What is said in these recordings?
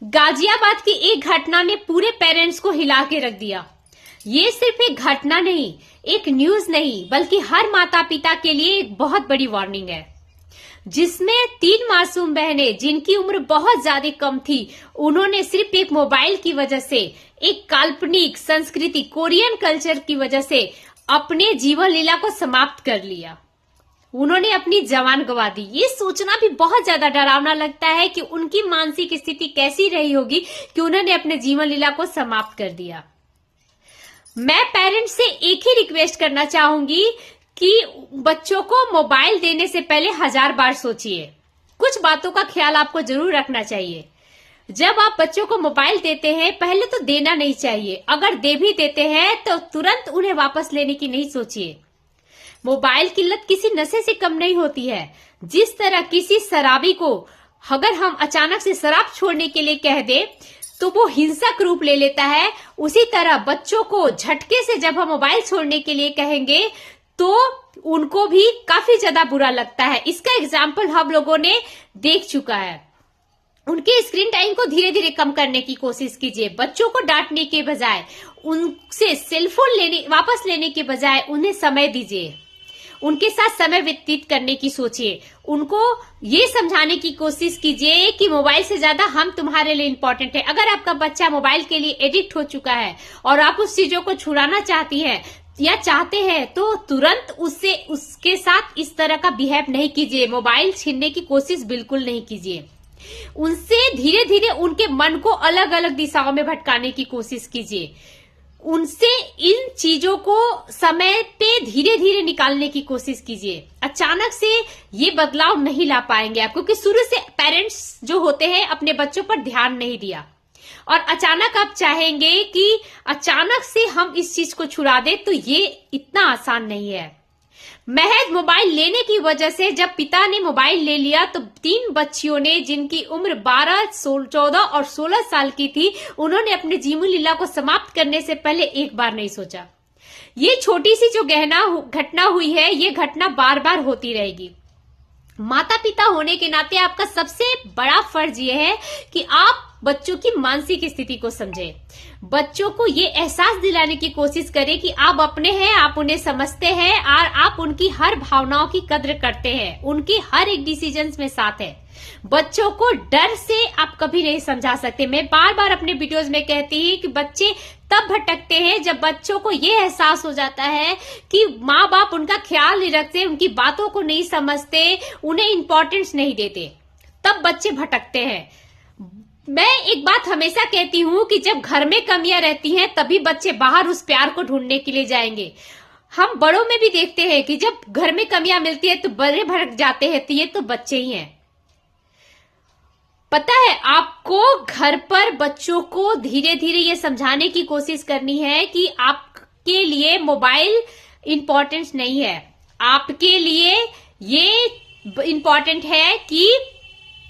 गाजियाबाद की एक घटना ने पूरे पेरेंट्स को हिला के रख दिया। ये सिर्फ एक घटना नहीं, एक न्यूज नहीं, बल्कि हर माता पिता के लिए एक बहुत बड़ी वार्निंग है, जिसमें 3 मासूम बहनें जिनकी उम्र बहुत ज्यादा कम थी, उन्होंने सिर्फ एक मोबाइल की वजह से, एक काल्पनिक संस्कृति कोरियन कल्चर की वजह से अपने जीवन लीला को समाप्त कर लिया। उन्होंने अपनी जान गंवा दी। ये सोचना भी बहुत ज्यादा डरावना लगता है कि उनकी मानसिक स्थिति कैसी रही होगी कि उन्होंने अपने जीवन लीला को समाप्त कर दिया। मैं पेरेंट्स से एक ही रिक्वेस्ट करना चाहूंगी कि बच्चों को मोबाइल देने से पहले 1000 बार सोचिए। कुछ बातों का ख्याल आपको जरूर रखना चाहिए। जब आप बच्चों को मोबाइल देते हैं, पहले तो देना नहीं चाहिए। अगर दे भी देते हैं तो तुरंत उन्हें वापस लेने की नहीं सोचिए। मोबाइल की लत किसी नशे से कम नहीं होती है। जिस तरह किसी शराबी को अगर हम अचानक से शराब छोड़ने के लिए कह दे तो वो हिंसक रूप ले लेता है, उसी तरह बच्चों को झटके से जब हम मोबाइल छोड़ने के लिए कहेंगे तो उनको भी काफी ज्यादा बुरा लगता है। इसका एग्जाम्पल हम लोगों ने देख चुका है। उनके स्क्रीन टाइम को धीरे धीरे कम करने की कोशिश कीजिए। बच्चों को डांटने के बजाय, उनसे सेलफोन वापस लेने के बजाय उन्हें समय दीजिए। उनके साथ समय व्यतीत करने की सोचिए। उनको ये समझाने की कोशिश कीजिए कि मोबाइल से ज्यादा हम तुम्हारे लिए इम्पोर्टेंट है। अगर आपका बच्चा मोबाइल के लिए एडिक्ट हो चुका है और आप उस चीजों को छुड़ाना चाहती है या चाहते हैं, तो तुरंत उसके साथ इस तरह का बिहेव नहीं कीजिए। मोबाइल छीनने की कोशिश बिल्कुल नहीं कीजिए। उनसे धीरे धीरे उनके मन को अलग अलग दिशाओं में भटकाने की कोशिश कीजिए। उनसे इन चीजों को समय पे धीरे धीरे निकालने की कोशिश कीजिए। अचानक से ये बदलाव नहीं ला पाएंगे आप, क्योंकि शुरू से पेरेंट्स जो होते हैं अपने बच्चों पर ध्यान नहीं दिया, और अचानक आप चाहेंगे कि अचानक से हम इस चीज को छुड़ा दें, तो ये इतना आसान नहीं है। महज मोबाइल लेने की वजह से जब पिता ने मोबाइल ले लिया तो 3 बच्चियों ने, जिनकी उम्र 12, 14 और 16 साल की थी, उन्होंने अपने जीवन लीला को समाप्त करने से पहले एक बार नहीं सोचा। ये छोटी सी जो घटना हुई है, ये घटना बार बार होती रहेगी। माता पिता होने के नाते आपका सबसे बड़ा फर्ज ये है कि आप बच्चों की मानसिक स्थिति को समझें। बच्चों को ये एहसास दिलाने की कोशिश करें कि आप अपने हैं, आप उन्हें समझते हैं और आप उनकी हर भावनाओं की कद्र करते हैं, उनकी हर एक डिसीजंस में साथ है। बच्चों को डर से आप कभी नहीं समझा सकते। मैं बार बार अपने वीडियोस में कहती हूँ कि बच्चे तब भटकते हैं जब बच्चों को ये एहसास हो जाता है कि माँ बाप उनका ख्याल नहीं रखते, उनकी बातों को नहीं समझते, उन्हें इंपॉर्टेंस नहीं देते, तब बच्चे भटकते हैं। मैं एक बात हमेशा कहती हूँ कि जब घर में कमियां रहती हैं तभी बच्चे बाहर उस प्यार को ढूंढने के लिए जाएंगे। हम बड़ों में भी देखते हैं कि जब घर में कमियां मिलती है तो बड़े भटक जाते हैं, तो ये तो बच्चे ही हैं। पता है, आपको घर पर बच्चों को धीरे धीरे ये समझाने की कोशिश करनी है कि आपके लिए मोबाइल इंपॉर्टेंट नहीं है। आपके लिए ये इंपॉर्टेंट है कि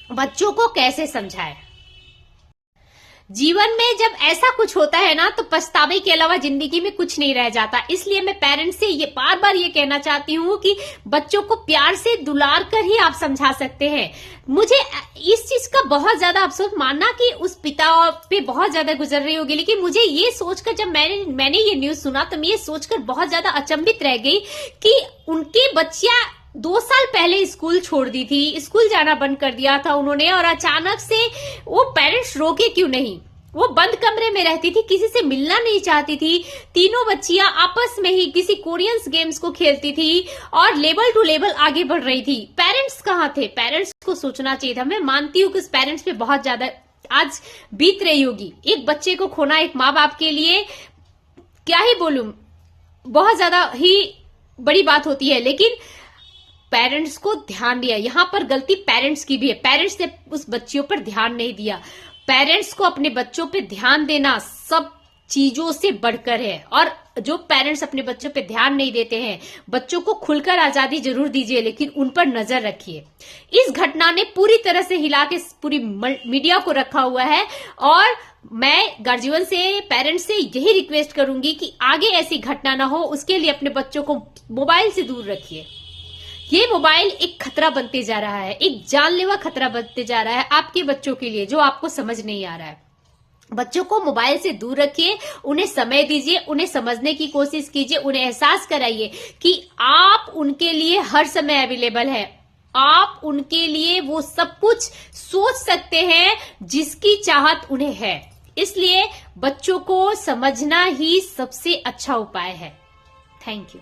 बच्चों को कैसे समझाएं। जीवन में जब ऐसा कुछ होता है ना, तो पछतावे के अलावा जिंदगी में कुछ नहीं रह जाता। इसलिए मैं पेरेंट्स से ये बार बार ये कहना चाहती हूँ कि बच्चों को प्यार से दुलार कर ही आप समझा सकते हैं। मुझे इस चीज का बहुत ज्यादा अफसोस, मानना कि उस पिता पे बहुत ज्यादा गुजर रही होगी, लेकिन मुझे ये सोचकर, जब मैंने ये न्यूज सुना तो मैं ये सोचकर बहुत ज्यादा अचंभित रह गई कि उनकी बच्चियां 2 साल पहले स्कूल छोड़ दी थी, स्कूल जाना बंद कर दिया था उन्होंने, और अचानक से वो पेरेंट्स रोके क्यों नहीं। वो बंद कमरे में रहती थी, किसी से मिलना नहीं चाहती थी। तीनों बच्चियां आपस में ही किसी कोरियन गेम्स को खेलती थी और लेवल टू लेवल आगे बढ़ रही थी। पेरेंट्स कहाँ थे? पेरेंट्स को सोचना चाहिए था। मैं मानती हूँ कि उस पेरेंट्स पे बहुत ज्यादा आज बीत रही होगी। एक बच्चे को खोना एक माँ बाप के लिए, क्या ही बोलूं, बहुत ज्यादा ही बड़ी बात होती है। लेकिन पेरेंट्स को ध्यान दिया, यहाँ पर गलती पेरेंट्स की भी है। पेरेंट्स ने उस बच्चियों पर ध्यान नहीं दिया। पेरेंट्स को अपने बच्चों पे ध्यान देना सब चीजों से बढ़कर है, और जो पेरेंट्स अपने बच्चों पे ध्यान नहीं देते हैं, बच्चों को खुलकर आजादी जरूर दीजिए, लेकिन उन पर नजर रखिए। इस घटना ने पूरी तरह से हिला के पूरी मीडिया को रखा हुआ है, और मैं गार्जियन से, पेरेंट्स से यही रिक्वेस्ट करूंगी कि आगे ऐसी घटना ना हो, उसके लिए अपने बच्चों को मोबाइल से दूर रखिए। ये मोबाइल एक खतरा बनते जा रहा है, एक जानलेवा खतरा बनते जा रहा है आपके बच्चों के लिए, जो आपको समझ नहीं आ रहा है। बच्चों को मोबाइल से दूर रखिए, उन्हें समय दीजिए, उन्हें समझने की कोशिश कीजिए, उन्हें एहसास कराइए कि आप उनके लिए हर समय अवेलेबल है। आप उनके लिए वो सब कुछ सोच सकते हैं जिसकी चाहत उन्हें है। इसलिए बच्चों को समझना ही सबसे अच्छा उपाय है। Thank you.